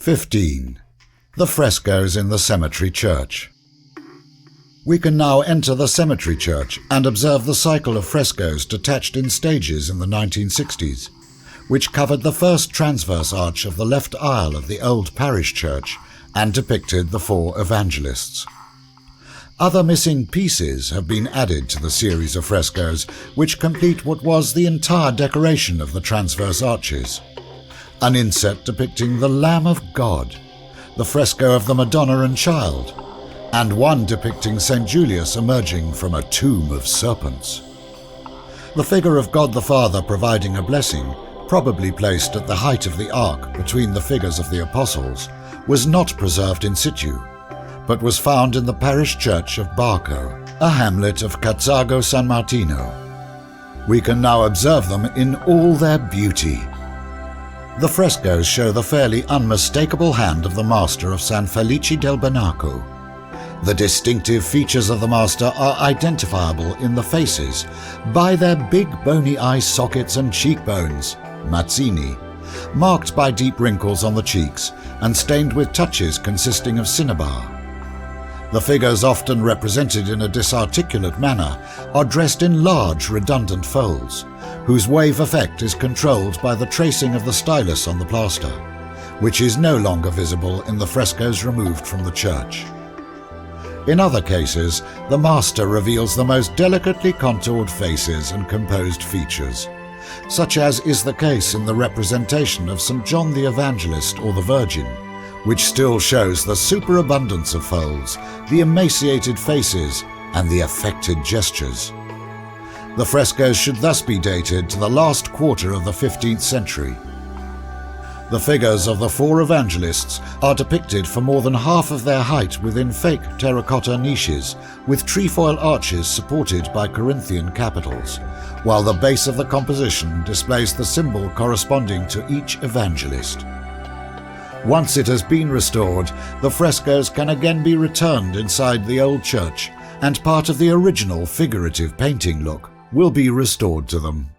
15. The frescoes in the cemetery church. We can now enter the cemetery church and observe the cycle of frescoes detached in stages in the 1960s, which covered the first transverse arch of the left aisle of the old parish church and depicted the four evangelists. Other missing pieces have been added to the series of frescoes, which complete what was the entire decoration of the transverse arches. An inset depicting the Lamb of God, the fresco of the Madonna and Child, and one depicting St. Julius emerging from a tomb of serpents. The figure of God the Father providing a blessing, probably placed at the height of the ark between the figures of the apostles, was not preserved in situ, but was found in the parish church of Barco, a hamlet of Cazzago San Martino. We can now observe them in all their beauty. The frescoes show the fairly unmistakable hand of the master of San Felice del Benaco. The distinctive features of the master are identifiable in the faces by their big bony eye sockets and cheekbones, mazzini, marked by deep wrinkles on the cheeks and stained with touches consisting of cinnabar. The figures, often represented in a disarticulate manner, are dressed in large redundant folds, whose wave effect is controlled by the tracing of the stylus on the plaster, which is no longer visible in the frescoes removed from the church. In other cases, the master reveals the most delicately contoured faces and composed features, such as is the case in the representation of St. John the Evangelist or the Virgin, which still shows the superabundance of folds, the emaciated faces, and the affected gestures. The frescoes should thus be dated to the last quarter of the 15th century. The figures of the four evangelists are depicted for more than half of their height within fake terracotta niches with trefoil arches supported by Corinthian capitals, while the base of the composition displays the symbol corresponding to each evangelist. Once it has been restored, the frescoes can again be returned inside the old church, and part of the original figurative painting look will be restored to them.